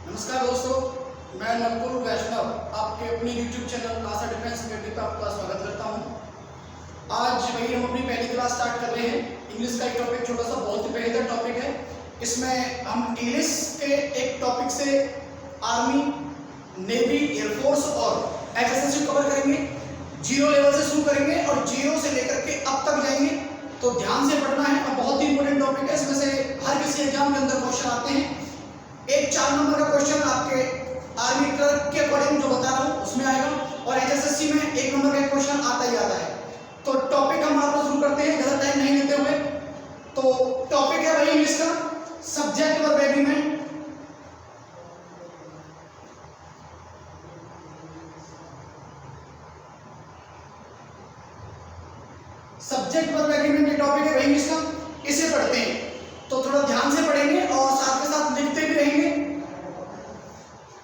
नमस्कार दोस्तों, मैं नकुल वैष्णव आपके अपने YouTube चैनल आशा डिफेंस अकेडमी पर आपका स्वागत करता हूं। आज वही हम अपनी पहली क्लास स्टार्ट कर रहे हैं। इंग्लिश का एक टॉपिक छोटा सा बहुत ही बेहतर टॉपिक है। इसमें हम इंग्लिश के एक टॉपिक से आर्मी, नेवी, एयरफोर्स और एचएसएस कवर करेंगे। जीरो लेवल से शुरू करेंगे और जीरो से लेकर के अब तक जाएंगे, तो ध्यान से पढ़ना है और बहुत ही इंपॉर्टेंट टॉपिक है। इसमें से हर किसी एग्जाम के अंदर क्वेश्चन आते हैं। एक 4 नंबर का क्वेश्चन आपके आर्मी क्लर्क के अकॉर्डिंग जो बता रहा हूँ उसमें आएगा और एचएसएससी में 1 नंबर का क्वेश्चन आता ही आता है। तो टॉपिक हम आपको शुरू करते हैं, ज़्यादा टाइम नहीं लेते हुए। तो टॉपिक है वही इंग्लिश का, subject verb agreement. Subject verb agreement ये टॉपिक है वही इंग्लिश का, इसे पढ़ते हैं। तो थोड़ा ध्यान से पढ़ेंगे और साथ के साथ लिखते भी रहेंगे।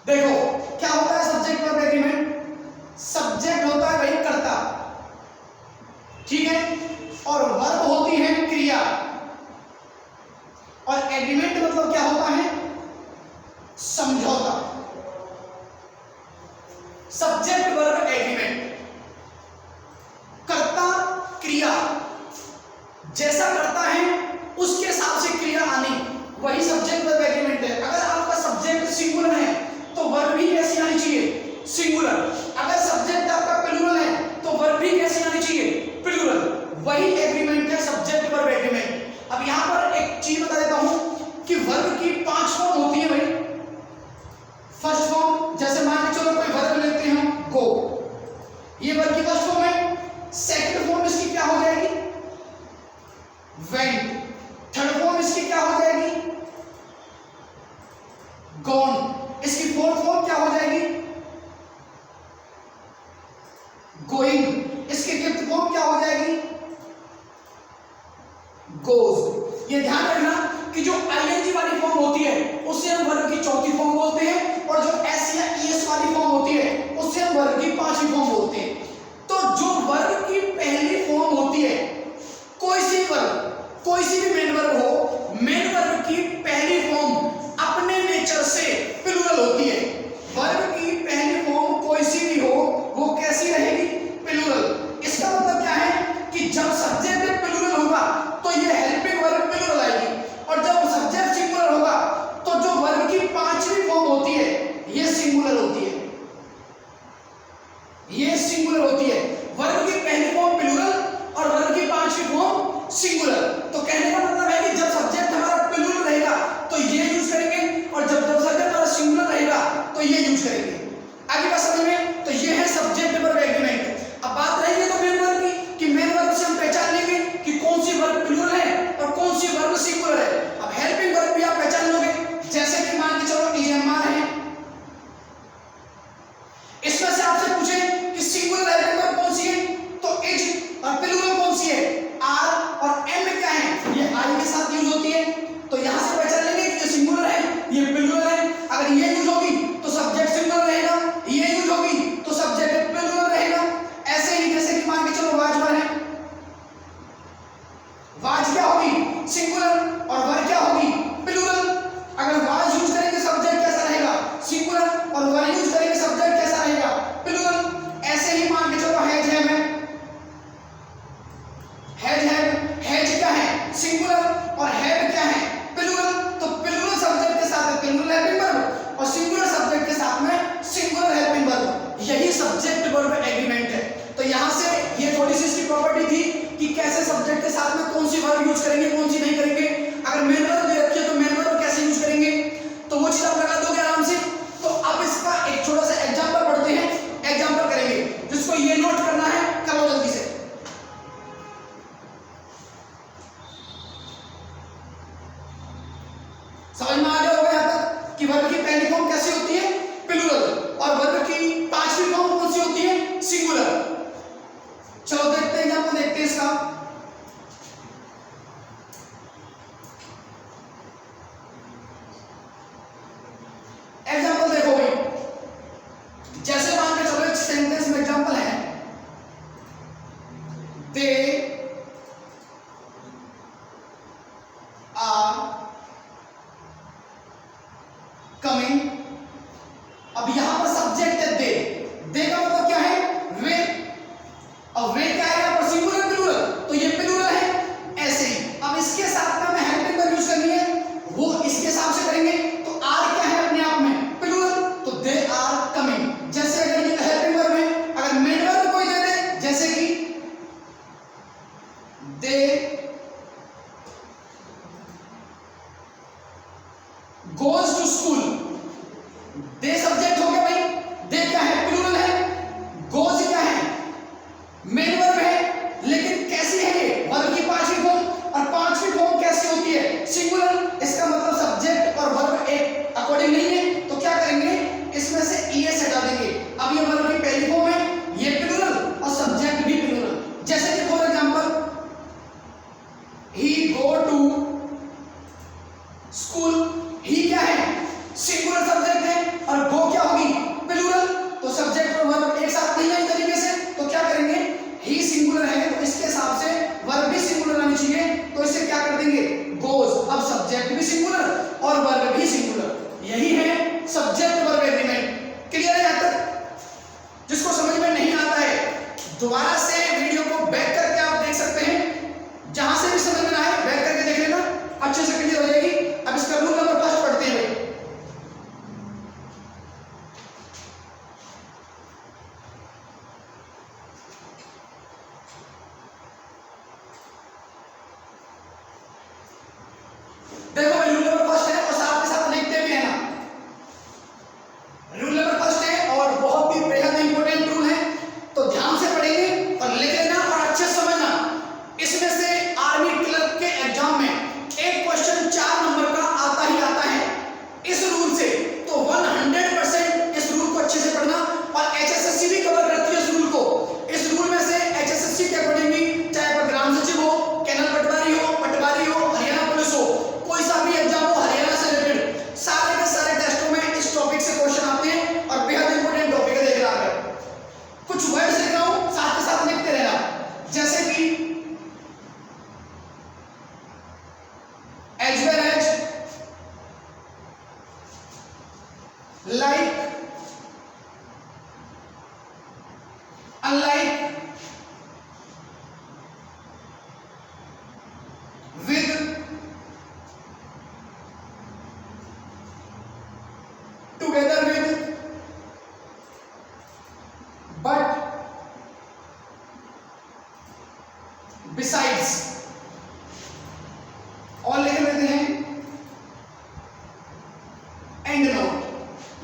देखो क्या होता है सब्जेक्ट वर्ब एग्रीमेंट। सब्जेक्ट होता है वही कर्ता, ठीक है, और वर्ब होती है क्रिया, और एग्रीमेंट मतलब क्या होता है, समझौता। सब्जेक्ट वर्ब एग्रीमेंट, कर्ता क्रिया, जैसा करता है उसके हिसाब से क्रिया आनी, वही सब्जेक्ट वर्ब एग्रीमेंट है। अगर आपका सब्जेक्ट सिंगुलर है तो वर्ब भी कैसी आनी चाहिए, सिंगुलर। अगर सब्जेक्ट आपका प्लूरल है तो वर्ब भी कैसी आनी चाहिए, प्लूरल। वही एग्रीमेंट है सब्जेक्ट वर्ब एग्रीमेंट। अब यहां पर एक चीज बता देता हूं कि वर्ब की 5 फॉर्म होती है भाई। फर्स्ट फॉर्म, जैसे मान के चलो कोई वर्ब लेते हैं हम, गो, ये वर्ब की फर्स्ट फॉर्म है। सेकंड फॉर्म इसकी क्या हो जाएगी, वेंट। थर्ड फॉर्म इसकी क्या हो जाएगी, गॉन। इसकी फोर्थ फॉर्म क्या हो जाएगी, गोइंग। इसकी फिफ्थ फॉर्म क्या हो जाएगी, गोज। ये ध्यान रखना कि जो आईएनजी वाली फॉर्म होती है उसे हम वर्ब की चौथी फॉर्म बोलते हैं, और जो एस या ईएस वाली फॉर्म होती है उसे हम वर्ब की 5वीं फॉर्म बोलते हैं। तो जो वर्ब की पहली फॉर्म होती है, कोई सी वर्ब, कोई सी भी मेन वर्ब हो, मेन वर्ब की पहली फॉर्म अपने नेचर से प्लूरल होती है। वर्ब की पहली फॉर्म कोई सी भी हो वो कैसी रहेगी, प्लूरल। इसका मतलब क्या है कि जब सब्जेक्ट प्लूरल होगा तो ये हेल्पिंग वर्ब प्लूरल आएगी, और जब सब्जेक्ट सिंगुलर होगा तो जो वर्ब की 5वीं फॉर्म होती है ये सिंगुलर होती है, ये सिंगुलर होती है। वर्ब की पहली फॉर्म प्लूरल और वर्ब की 5वीं फॉर्म सिंगुलर। तो कहने का मतलब है कि जब सब्जेक्ट हमारा प्लूरल रहेगा तो ये यूज करेंगे, और जब सब्जेक्ट हमारा सिंगुलर रहेगा तो ये यूज करेंगे। आगे बात समझ में? तो ये है सब्जेक्ट वर्ब एग्रीमेंट। अब बात रही है तो मेन वर्ब की, कि मेन वर्ब से हम पहचान लेंगे कि कौन सी वर्ब प्लूरल है और कौन सी वर्ब सिंगुलर है। अब हेल्पिंग वर्ब भी आप पहचान लोगे, जैसे कि मान के चलो इजमार है। इसमें से आपसे पूछे कि सिंगुलर हेल्पिंग वर्ब कौन सी है, तो इज, और प्लूरल कौन सी है, आर, और एम क्या है, ये आई के साथ यूज होती है। तो यहां से पहचान लेंगे कि ये सिंगुलर है, ये प्लूरल है। अगर ये यूज होगी तो सब्जेक्ट सिंगुलर रहेगा, ये यूज होगी तो सब्जेक्ट प्लूरल रहेगा। ऐसे ही जैसे कि मान के चलो वाजवर है, वाज क्या होगी, सिंगुलर, और वर क्या होगी, प्लूरल। अगर वाज यूज करेंगे सब्जेक्ट कैसा रहेगा, सिंगुलर, और वर यूज करेंगे सब्जेक्ट कैसा रहेगा, प्लूरल। ऐसे ही मान के चलो हैज है, हैज है, हैज क्या है, सिंगुलर, और हैव क्या है, प्लूरल। तो प्लूरल सब्जेक्ट के साथ प्लूरल हेल्पिंग वर्ब, और सिंगुलर है तो इसके हिसाब से वर्ब भी सिंगुलर आनी चाहिए, तो इसे क्या कर देंगे, गोज। अब सब्जेक्ट भी सिंगुलर और वर्ब भी सिंगुलर, यही है सब्जेक्ट वर्ब एग्रीमेंट। क्लियर है? यहां तक जिसको समझ में नहीं आता है दोबारा से वीडियो को बैक करके आप देख सकते हैं, जहां से भी समझ में आए बैक करके देख लेना, अच्छे से क्लियर हो जाएगी। अब इसका रूल नंबर फर्स्ट पढ़ते हैं। देखो भाई रूल नंबर फर्स्ट है और साथ के साथ लिखते भी है ना। रूल नंबर फर्स्ट है और बहुत ही बेहद इंपॉर्टेंट रूल है, तो ध्यान से पढ़ेंगे और लिख लेना और अच्छे से समझना। इसमें से आर्मी क्लर्क के एग्जाम में एक क्वेश्चन 4 नंबर का आता ही आता है इस रूल से, तो 100% इस रूल को अच्छे से पढ़ना। और एचएसएससी भी कवर करती है इस रूल को। इस रूल में से एचएसएससी के अकॉर्डिंग भी, चाहे वो ग्राम सचिव हो, कैनल पटवारी हो, हरियाणा पुलिस हो, कोई सा भी एग्जाम हो हरियाणा से रिलेटेड, सारे के सारे टेस्टों में इस टॉपिक से क्वेश्चन आते हैं और बेहद इंपॉर्टेंट टॉपिक है। देख रहा है कुछ वर्ड्स लिख रहा हूं, साथ के साथ लिखते रहना, जैसे कि as well as, like, unlike, with, together with, but, besides, और लिख लेते हैं एंड नोट।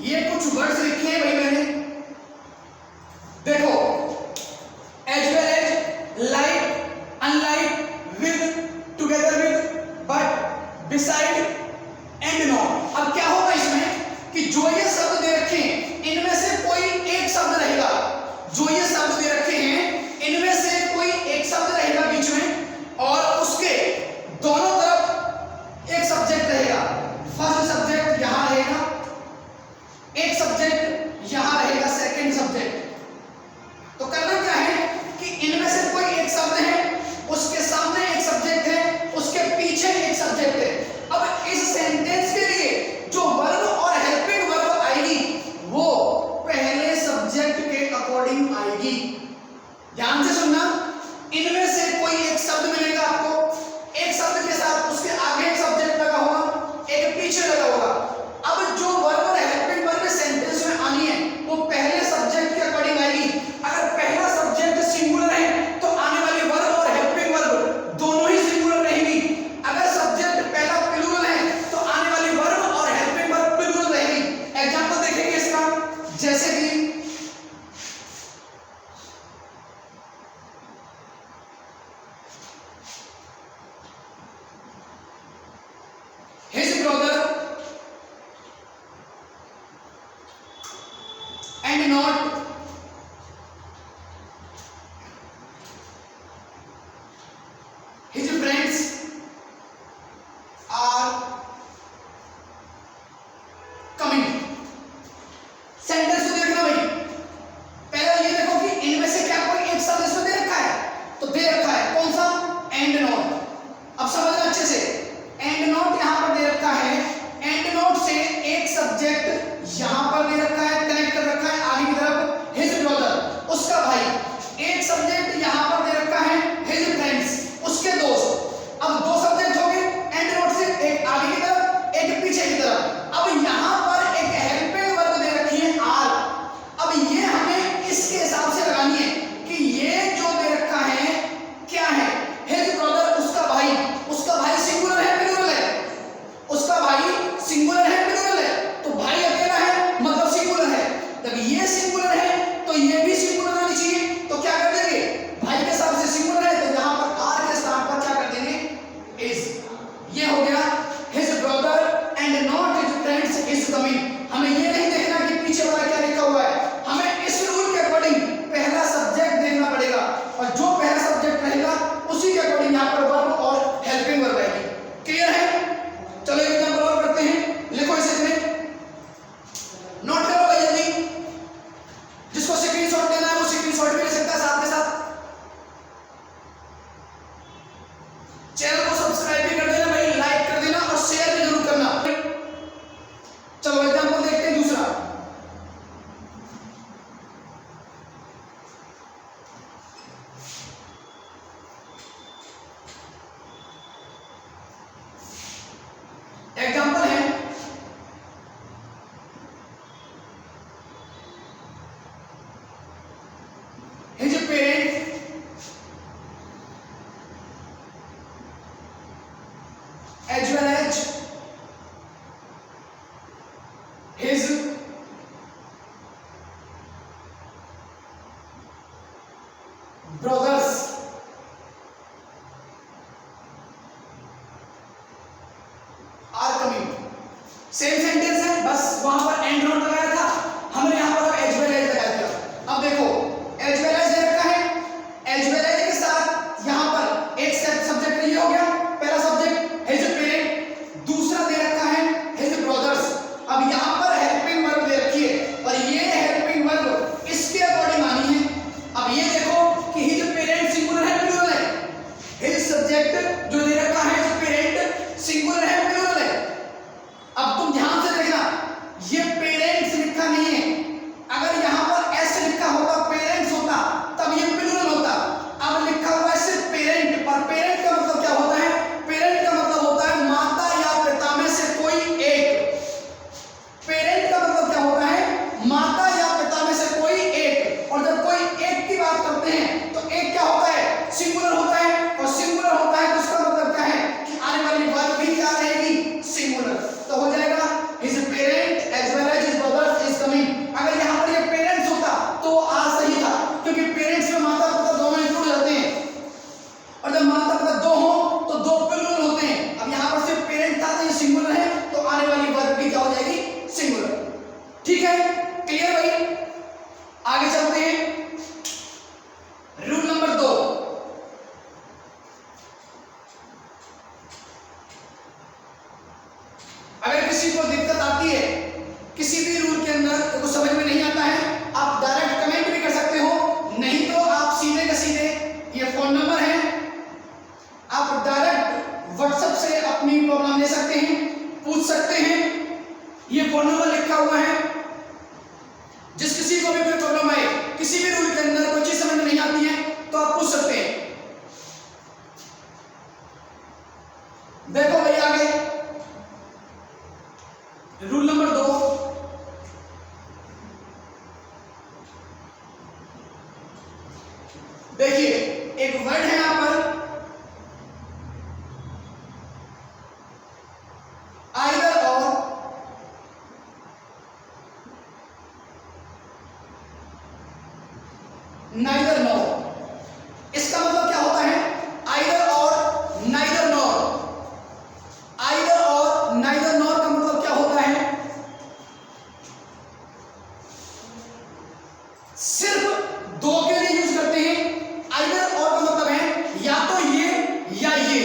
ये कुछ वर्ड्स लिखे हैं भाई मैंने, देखो as well as, like, unlike, with, together with, but, beside, and note. अब क्या होगा इसमें कि जो ये शब्द दे रखे हैं इनमें से कोई एक शब्द रहेगा, जो ये शब्द दे रखे हैं इनमें से कोई एक शब्द रहेगा बीच में और उसके दोनों तरफ एक सब्जेक्ट रहेगा। फर्स्ट सब्जेक्ट यहां रहेगा, एक सब्जेक्ट यहां रहेगा, सेकंड सब्जेक्ट। तो करना क्या है कि इनमें से कोई एक शब्द है, उसके सामने एक सब्जेक्ट है, उसके पीछे एक सब्जेक्ट है। अब इस सेंटेंस के लिए जो वर्ब और हेल्पिंग वर्ब आएगी वो पहले सब्जेक्ट के अकॉर्डिंग आएगी। ध्यान से सुनना, इनमें से कोई एक शब्द मिलेगा आपको, एक शब्द के साथ उसके आगे एक सब्जेक्ट लगा होगा, एक पीछे लगा होगा। अब जो वर्ब और हेल्पिंग वर्ब सेंटेंस में आनी है वो पहले सब्जेक्ट के अकॉर्डिंग आएगी। अगर पहला सब्जेक्ट सिंगुलर है तो आने वाली वर्ब और हेल्पिंग वर्ब दोनों ही सिंगुलर रहेगी। अगर सब्जेक्ट पहला प्लूरल है तो आने वाली वर्ब और हेल्पिंग वर्ब प्लूरल रहेगी। एग्जांपल देखेंगे इसका, जैसे कि his brother and not his friends are coming। Sentence को देखना भाई, पहले ये देखो कि इनमें से क्या कोई एक शब्द इसमें दे रखा है, तो दे रखा है कौन सा, एंड नॉट। अब समझना अच्छे से, एंड नॉट यहां पर दे रखा है, एंड नॉट से एक सब्जेक्ट यहां पर दे रखा है, कनेक्ट कर रखा है आगे की तरफ, हिज ब्रदर उसका भाई, एक सब्जेक्ट यहां पर दे रखा है, हिज फ्रेंड्स उसके दोस्त। अब दो सब्जेक्ट हो गए एंड नॉट से, एक आगे की तरफ एक पीछे की तरफ। अब यहां पर एक हेल्पिंग वर्ब दे रखी है आर। अब ये हमें इसके हिसाब से लगानी है कि ये जो दे रखा है क्या है, हिज ब्रदर उसका भाई सिंगुलर है प्लूरल है, उसका भाई सिंगुलर है प्लूरल है, तो भाई अकेला है मतलब सिंगुलर है। जब ये सिंगुलर है तो ये भी सिंगुलर आनी चाहिए, तो क्या कर देंगे भाई देखिए एक वर्ड है यहां पर आइदर और, नाइदर नॉर। इसका मतलब क्या होता है? आइदर और, नाइदर नॉर। आइदर और, नाइदर नॉर का मतलब क्या होता है? सिर्फ दो के लिए यूज करते हैं। आइदर और का मतलब है या तो ये या ये।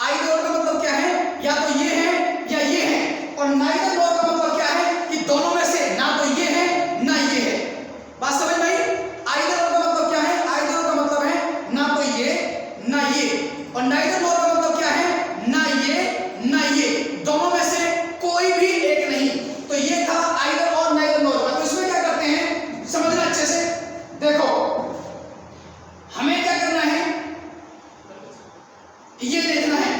आइदर और का मतलब क्या है? या तो ये है या ये है। और नाइदर नॉर का मतलब क्या है? कि दोनों में से ना तो ये है ना ये है। बात समझ में आई? आइदर और का मतलब क्या है? आइदर और का मतलब है ना तो ये ना ये। और नाइदर नॉर का मतलब क्या है? ना ये ना ये, दोनों में से कोई भी एक नहीं। तो ये था आइदर और, नाइदर नॉर का। तो इसमें क्या करते हैं समझना अच्छे से। देखो हमें क्या करना है, ये देखना है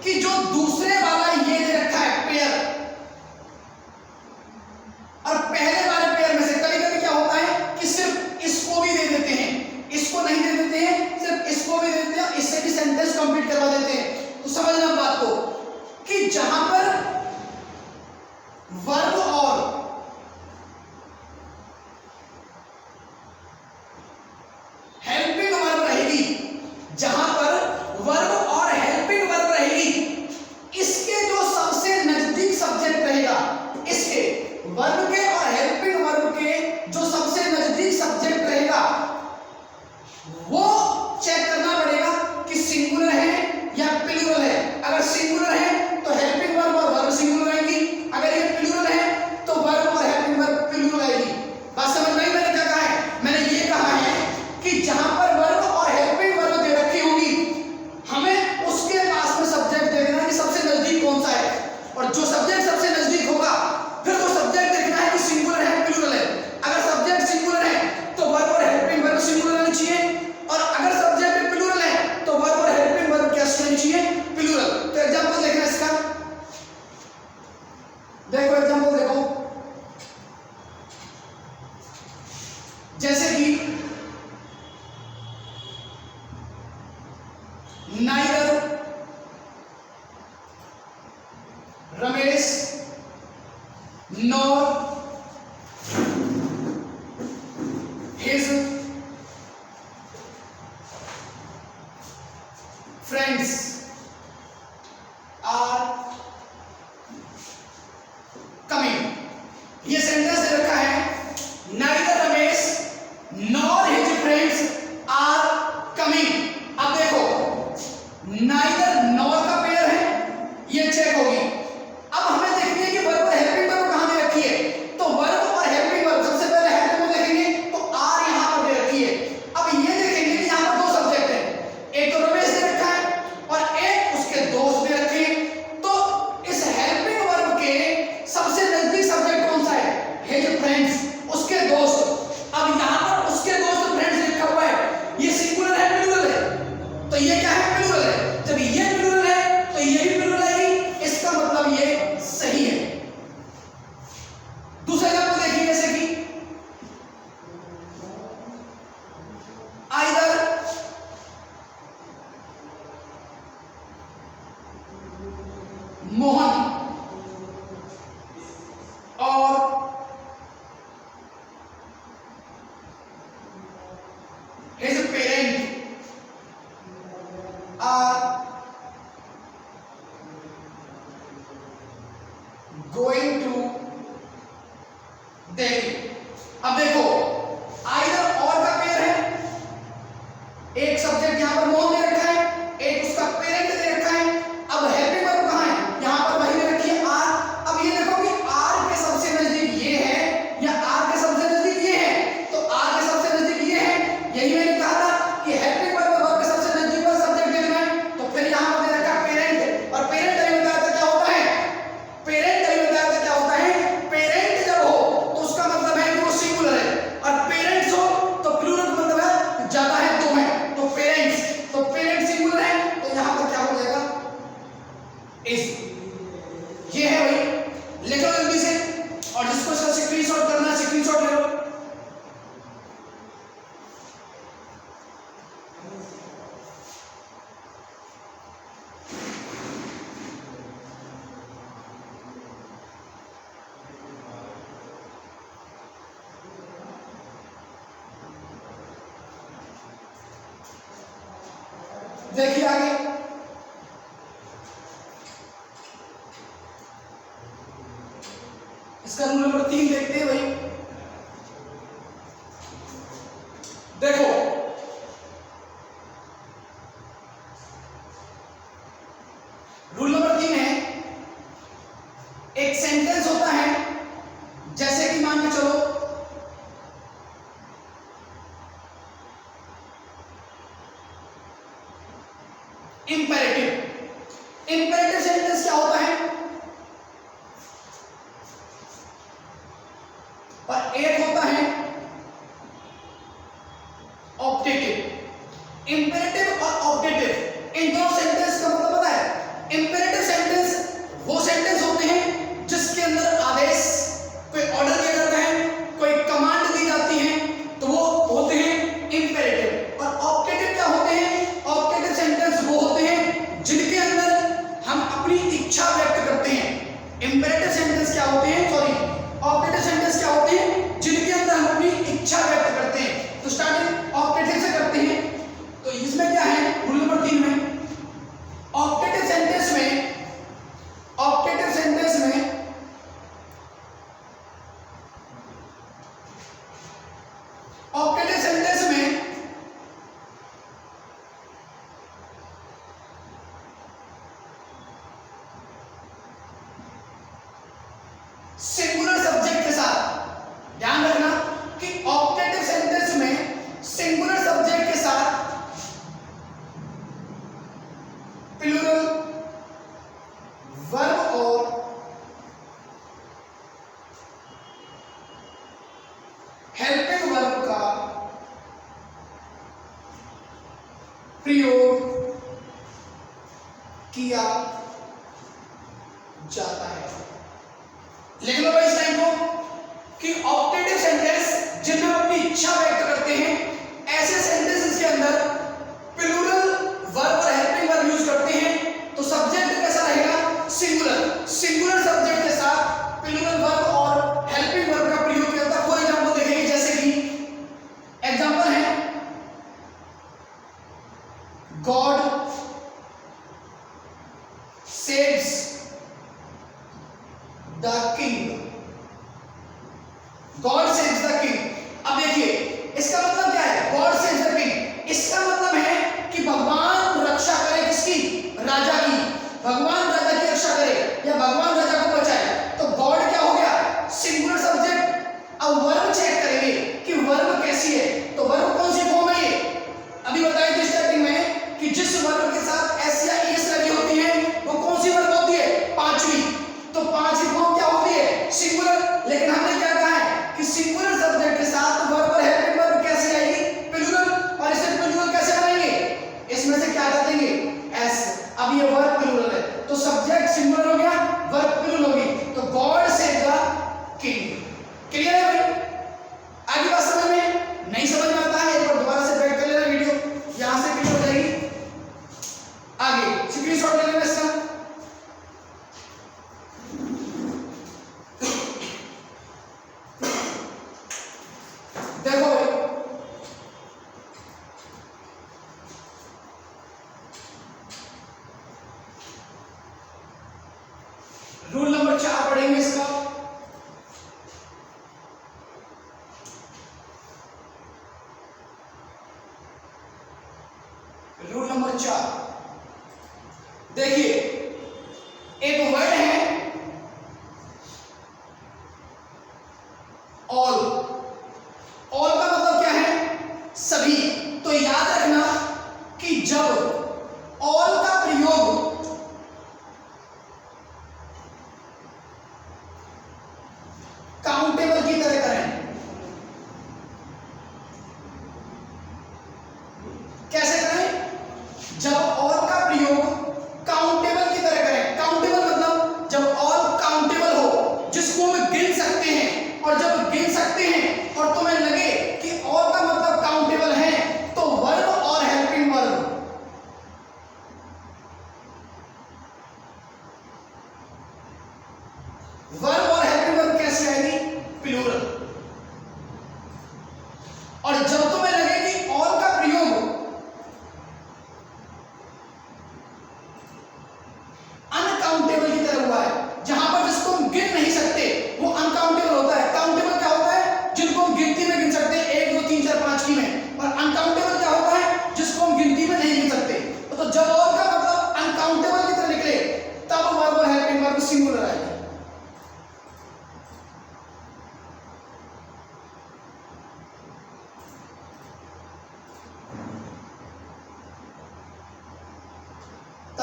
कि जो दूसरे वाला ये दे रखा है पेयर, और पहले वाले पेयर में से कभी कभी क्या होता है कि सिर्फ इसको भी दे देते हैं, इसको नहीं दे देते हैं, सिर्फ इसको भी दे देते हैं, इससे भी सेंटेंस कंप्लीट करवा देते हैं। तो समझना बात को कि जहां पर वर्ब और हेल्पिंग वर्ब रहेगी, जहां पर वर्ब और हेल्पिंग वर्ब रहेगी, इसके जो सबसे नजदीक सब्जेक्ट रहेगा, इसके वर्ब के और हेल्पिंग वर्ब के जो सबसे नजदीक सब्जेक्ट रहेगा, वो चेक करना पड़ेगा कि सिंगुलर है या प्लूरल है। अगर सिंगुलर है तो हेल्पिंग वर्ब और वर्ब सिंगुलर रहेगी, अगर ये प्लूरल है तो वर्ब और हेल्पिंग वर्ब प्लूरल रहेगी। बात समझ में आई मैंने क्या कहा है? मैंने ये कहा है कि जहां पर वर्ब और हेल्पिंग वर्ब दे रखी होगी, हमें उसके पास में सब्जेक्ट देखना है कि सबसे नजदीक कौन सा है, और जो सब्जेक्ट सबसे नजदीक होगा फिर वो सब्जेक्ट देखना है कि सिंगुलर है प्लूरल है। अगर सब्जेक्ट सिंगुलर है तो वर्ब और हेल्पिंग वर्ब सिंगुलर रहनी चाहिए, और अगर सब्जेक्ट प्लूरल है तो वर्ब और हेल्पिंग वर्ब क्या रहनी चाहिए? प्लूरल। तो एग्जांपल देखना इसका, देखो एग्जांपल देखो, जैसे कि neither Ramesh nor his friends are coming। ये सेंटेंस दे रखा है neither Ramesh nor his friends are coming। अब देखो neither nor का पेयर है, ये चेक होगी। अब हमें देखनी है कि वर्ब और हेल्पिंग वर्ब कहां दे रखी है। तो वर्ब और हेल्पिंग वर्ब, सबसे पहले हेल्पिंग वर्ब देखेंगे तो आर यहां पर दे रखी है। अब ये देखेंगे कि यहां पर दो सब्जेक्ट है, एक तो रमेश दे रखा है और एक उसके दोस्त दे रखे हैं। तो इस हेल्पिंग वर्ब के सबसे नजदीक सब्जेक्ट कौन सा है? हिज फ्रेंड्स, उसके दोस्त। अब यहां पर उसके दोस्त फ्रेंड्स लिखा हुआ है, ये सिंगुलर है प्लूरल है? तो ये क्या है? प्लूरल है। जब ये प्लूरल है तो ये भी प्लूरल है, इसका मतलब ये सही है। दूसरा एग्जांपल देखिए, जैसे कि आइदर मोहन और his parent are going to Delhi। अब देखो आइदर और का पेयर है, एक सब्जेक्ट यहां पर मोहन दे रखा है, एक उसका पेरेंट दे रखा है। अब हेल्पिंग वर्ब कहां है? यहां पर वही दे रखी है आर। अब ये देखो कि आर के सबसे नजदीक ये है या आर के सबसे नजदीक ये है। तो आर के सबसे नजदीक ये है, यही मैंने कहा था कि हेल्पिंग वर्ब वर्ब के सबसे नजदीक वाला सब्जेक्ट देखना है। तो फिर यहां पर दे रखा है पेरेंट, और पेरेंट अभी बताया था क्या होता है? पेरेंट अभी बताया था क्या होता है? पेरेंट जब हो तो उसका मतलब है कि वो सिंगुलर है। देखिए आगे, इसका रूल नंबर 3 देखते हैं भाई। देखो रूल नंबर 3 है, एक सेंटेंस होता है, जैसे कि मान के चलो इंपेरेटिव। इंपेरेटिव सेंटेंस क्या होता है, और एक होता है ऑब्जेक्टिव। इंपेरेटिव और ऑब्जेक्टिव इन दोनों सेंटेंस का मतलब पता है। इंपेरेटिव सेंटेंस वो सेंटेंस होते हैं जिसके अंदर आदेश, कोई ऑर्डर दिया जाता है, कोई कमांड दी जाती है, तो वो होते हैं इंपेरेटिव। और ऑब्जेक्टिव क्या होते हैं, ऑब्जेक्टिव सेंटेंस वो होते हैं जिनके अंदर हम अपनी इच्छा व्यक्त करते हैं। इंपेरेटिव सेंटेंस क्या होते हैं, सॉरी ऑब्जेक्टिव सेंटेंस क्या होते हैं, जिनके अंदर हम अपनी इच्छा व्यक्त करते हैं। तो स्टार्टिंग ऑब्जेक्टिव से करते हैं। तो इसमें क्या है, रूल नंबर 3 में ऑब्जेक्टिव सेंटेंस में, ऑब्जेक्टिव सेंटेंस में ऑब्जेक्टिव सेंटेंस में सिंगुलर सब्जेक्ट के साथ, ध्यान रखना कि ऑब्जेक्टिव सेंटेंस में सिंगुलर सब्जेक्ट के साथ प्लूरल वर्ब और हेल्पिंग वर्ब का प्रयोग किया जाता है। लिख लो भाई इस लाइन को कि ऑब्जेक्टिव सेंटेंस जिनमें हम अपनी इच्छा व्यक्त करते हैं, ऐसे सेंटेंसेस के अंदर प्लूरल वर्ब और हेल्पिंग वर्ब यूज करते हैं। तो सब्जेक्ट कैसा रहेगा, सिंगुलर। सिंगुलर सब्जेक्ट के साथ प्लूरल वर्ब और हेल्पिंग वर्ब का प्रयोग किया जाता है। फॉर एग्जांपल देखेंगे, जैसे कि एग्जांपल है God saves the king, God saves the king. अब देखिए इसका मतलब क्या है, गॉड सेव्स द किंग, इसका मतलब है कि भगवान रक्षा करे किसकी, राजा की। भगवान राजा की रक्षा करे या भगवान राजा को बचाए। तो गॉड क्या हो गया, सिंगुलर सब्जेक्ट। अब वर्ब चेक करेंगे कि वर्ब कैसी है। तो वर्ब कौन सी फॉर्म है, ये अभी बताया थी स्टार्टिंग में कि जिस वर्ब के साथ एस या एस लगी होती है वो कौन सी वर्ब होती है, पांचवी। तो पांचवी फॉर्म क्या होती है, सिंगुलर। लेकिन हमने क्या कहा है कि सिंगुलर सब्जेक्ट के साथ वर्ब और हेल्पिंग वर्ब कैसे आएगी, प्लूरल। और इसे प्लूरल कैसे बनाएंगे, इसमें से क्या कर देंगे, एस। अब ये वर्ब प्लूरल है, तो सब्जेक्ट सिंगुलर हो गया, वर्ब प्लूरल होगी। तो God save the king. Clear है भाई, आगे बात समझ में नहीं समझ में आता है, एक बार दोबारा से बैक कर लेना वीडियो, यहां से क्लियर हो जाएगी। आगे स्क्रीनशॉट ले लेना इसका। देखो रूल नंबर 4 पढ़ेंगे इसका। रूल नंबर 4 देखिए, एक वर्ड है ऑल। ऑल का मतलब क्या है, सभी। तो याद रखना कि जब ऑल का प्रयोग काउंटेबल की तरह करें, कैसे करें, जब ऑल का प्रयोग काउंटेबल की तरह करें। काउंटेबल मतलब जब ऑल काउंटेबल हो, जिसको हम गिन सकते हैं। और जब गिन सकते हैं और तुम्हें लगे कि ऑल का मतलब काउंटेबल है, तो वर्ब और हेल्पिंग वर्ब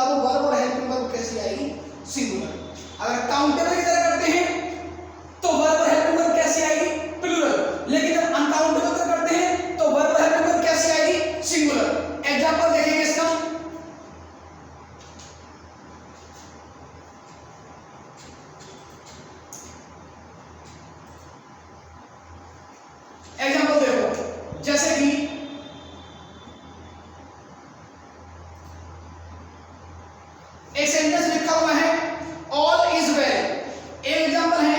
तब वर्ब और हेल्पिंग वर्ब कैसी आएगी? सिंगुलर। अगर काउंटेबल की तरह करते हैं तो वर्ब और हेल्पिंग वर्ब कैसी आएगी? प्लूरल। लेकिन जब अनकाउंटेबल की तरह करते हैं तो वर्ब और हेल्पिंग वर्ब कैसी आएगी? सिंगुलर। एग्जांपल देखेंगे इसका। एग्जांपल देखो, जैसे कि एक सेंटेंस लिखा हुआ है ऑल इज वेल। एक एग्जांपल है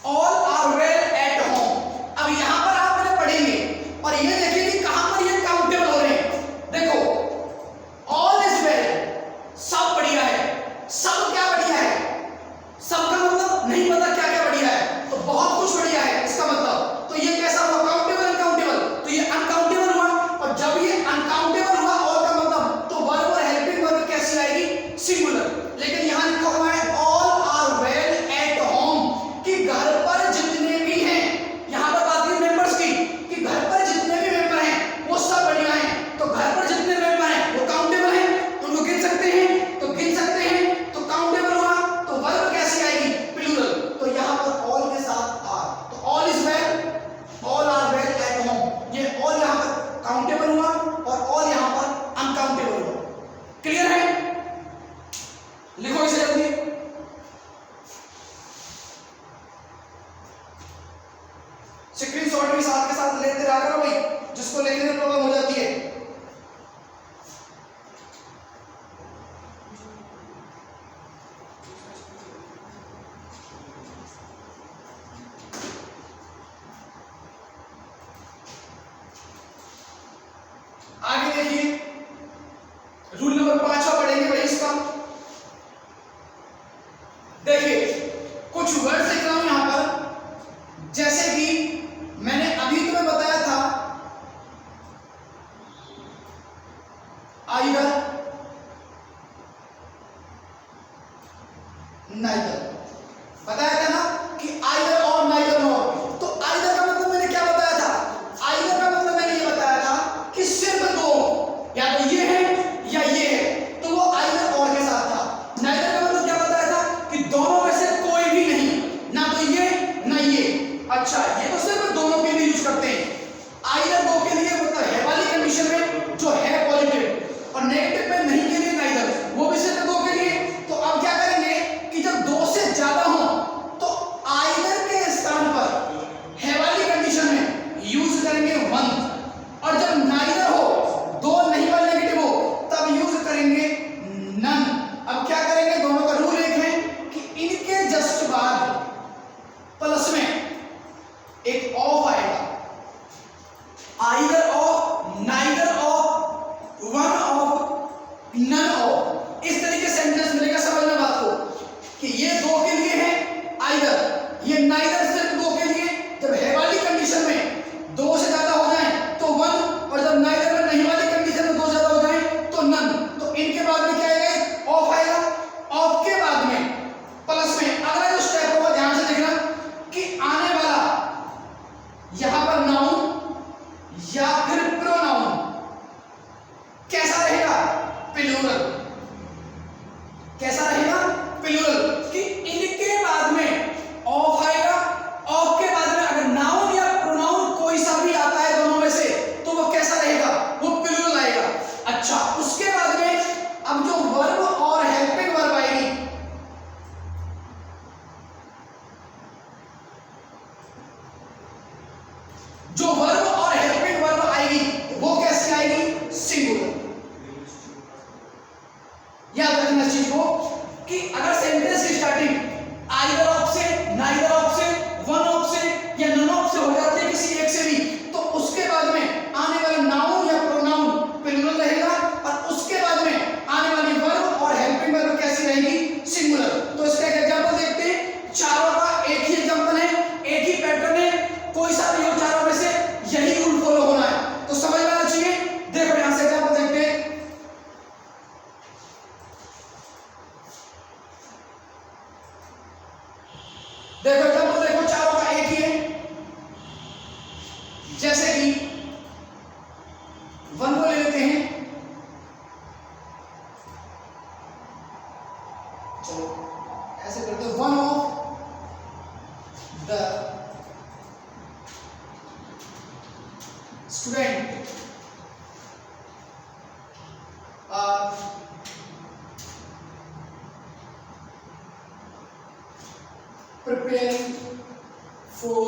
all are well at home. अब यहां पर आप मैंने पढ़ेंगे और ये देखिए कि कहां पर ये काउंटेबल हो रहे हैं। देखो ऑल इज वेल, सब बढ़िया है। सब क्या बढ़िया है? सबका मतलब नहीं पता क्या क्या बढ़िया है, तो बहुत कुछ बढ़िया है इसका मतलब। तो ये कैसा हुआ? Countable uncountable? तो ये अनकाउंटेबल हुआ। और जब ये अनकाउंटेबल हुआ ऑल का मतलब, तो वर्ब और हेल्पिंग वर्ब कैसी आएगी? सिंगुलर। लेकिन यहां लिखा हुआ है all are well at home, कि घर पर जितने भी हैं, यहां पर बात है मेंबर्स की, कि घर पर जितने भी मेंबर हैं वो सब बढ़िया हैं। तो घर पर जितने मेंबर हैं वो काउंटेबल हैं, उनको गिन सकते हैं, तो गिन सकते हैं तो काउंटेबल हुआ। तो वर्ब कैसी आएगी? प्लूरल। तो यहां पर ऑल के साथ आर, तो all is well, all are well at home, ये ऑल यहां पर काउंटेबल हुआ और ऑल यहां पर अनकाउंटेबल हुआ। क्लियर है? लिखो इसे जल्दी। स्क्रीनशॉट भी साथ के साथ लेते रहा करो भाई, जिसको लिखने में प्रॉब्लम हो जाती है। आगे देखिए, रूल नंबर 5 पढ़ेंगे भाई इसका। देखिए कुछ वर्ड्स लिख रहा हूं यहां पर, जैसे कि मैंने अभी तुम्हें बताया था आइदर, नाइदर। बताया था ना कि आइदर और नाइदर नॉट। तो आइदर का मतलब मैंने क्या बताया था? आइदर का मतलब मैंने ये बताया था कि सिर्फ दो, या तो ये है या ये है, तो वो आइदर और के साथ था। नाइदर का मतलब क्या बताया था? कि दोनों में से कोई भी नहीं, ना तो ये ना ये। अच्छा, ये तो सिर्फ दोनों के लिए यूज करते हैं। आइदर दो के लिए मतलब है वाली कंडीशन में जो है पॉजिटिव, और नेगेटिव में नहीं के लिए नाइदर, वो भी सिर्फ दो के लिए। तो अब क्या करेंगे कि जब दो से ज्यादा हो तो आइदर के स्थान पर है वाली कंडीशन में यूज करेंगे वन, और जब नाइदर हो, दो नहीं वाले नेगेटिव हो, तब यूज करेंगे नन। अब क्या करेंगे? दोनों का रूल एक है कि इनके जस्ट बाद प्लस में एक ऑफ आएगा, either of, neither of, one of, none of. इस तरीके से सेंटेंस मिलेगा। समझना बात को कि ये दो के लिए है आइदर, ये नाइदर सिर्फ दो के लिए। जब है वाली कंडीशन में दो से ज्यादा हो जाए तो वन, और जब नाइदर में नहीं वाली कंडीशन में दो ज्यादा हो जाए तो नन। तो इनके बाद में क्या आएगा? ऑफ आएगा। ऑफ के बाद में प्लस में अगला जो स्टेप होगा, ध्यान से देखना कि आने वाला यहां पर नाउन या फिर प्रोनाउन कैसा रहेगा? प्लूरल। कैसा रहेगा? प्लूरल। कि इनके बाद में ऑफ आएगा। ऑफ के बाद में अगर नाउन या प्रोनाउन कोई सा भी आता है दोनों में से, तो वो कैसा रहेगा? वो प्लूरल आएगा। अच्छा, उसके बाद में अब जो वर्ब और हेल्पिंग वर्ब आएगी, जो वर्ब और हेल्पिंग वर्ब आएगी वो कैसी आएगी? सिंगुलर। याद रखना इस चीज को कि अगर सेंटेंस की स्टार्टिंग आइदर ऑफ से, नाइदर ऑफ से, वन ऑफ से या नन ऑफ से हो जाती है, किसी एक से भी, तो उसके बाद में आने वाला नाउन या प्रोनाउन प्लूरल रहेगा, और उसके बाद में आने वाली वर्ब और हेल्पिंग वर्ब कैसी रहेगी? सिंगुलर। तो इसका एक एग्जांपल देखते हैं। चारों का एक ही एग्जांपल है, एक ही पैटर्न है, कोई सा भी हो चारों में से यही रूल फॉलो होना है, तो समझ में आना चाहिए। देखो यहां से एग्जांपल देखते हैं। देखो एग्जांपल देखो, चारों का एक ही है। चलो ऐसे करते हैं, one of the student are preparing for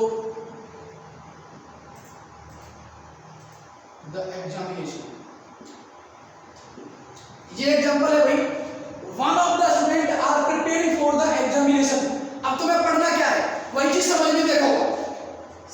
the examination। ये एग्जांपल है भाई, one of the student are preparing for the examination. अब तुम्हें पढ़ना क्या है, वही चीज समझ में देखो,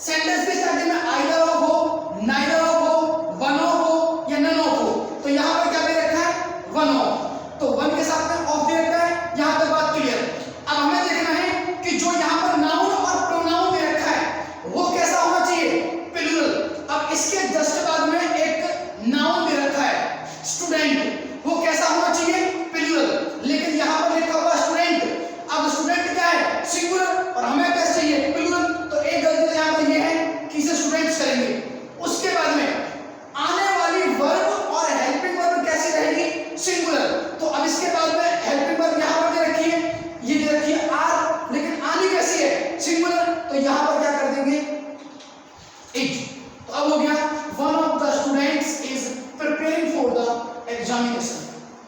सेंटेंस की स्टार्टिंग में आइदर ऑफ हो, नाइदर ऑफ हो, वन ऑफ हो या नन ऑफ हो, तो यहां पर क्या दे रखा है, वन ऑफ, तो वन के साथ में ऑफ दे रखा है, यहां तक बात क्लियर। अब हमें देखना है कि जो यहां पर नाउन और प्रोनाउन दे रखा है वो कैसा होना चाहिए, प्लूरल। अब इसके जस्ट बाद में एक नाउन दे रखा है स्टूडेंट, वो कैसा होना चाहिए, प्लूरल, लेकिन यहां पर लिखा हुआ स्टूडेंट। अब स्टूडेंट क्या है, सिंगुलर, और हमें क्या चाहिए, प्लूरल, तो एक गलती यहां पर ये है कि इसे स्टूडेंट्स करेंगे। उसके बाद में आने वाली वर्ब और हेल्पिंग वर्ब कैसी रहेगी, सिंगुलर। तो अब इसके बाद में हेल्पिंग वर्ब यहां पर दे रखी है, ये दे रखी है आर, लेकिन आनी कैसी है, सिंगुलर, तो यहां पर क्या कर देंगे, इट। तो अब हो गया, one of the students is preparing for the examination.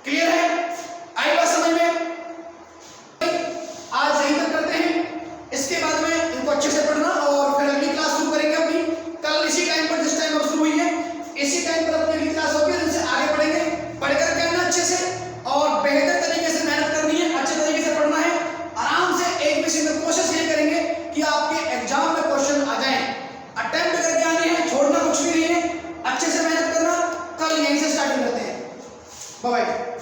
Clear है, आई बात समझ में? आज यहीं तक करते हैं, इसके बाद में इनको अच्छे से पढ़ना और फिर अगली क्लास शुरू करेंगे अपनी। कल इसी टाइम पर, जिस टाइम अब शुरू हुई है इसी टाइम पर अपनी अगली क्लास होगी, जिससे आगे पढ़ेंगे। पढ़कर करना अच्छे से और बेहतर तरीके से मेहनत करनी है, अच्छे तरीके से पढ़ना है, आराम से एक विषय में कोशिश ये करेंगे कि आपके एग्जाम में क्वेश्चन आ जाए, अटेम्प्ट करके आने हैं, छोड़ना कुछ भी नहीं है, अच्छे से मेहनत करना। कल यहीं से स्टार्टिंग करते हैं, बाय बाय।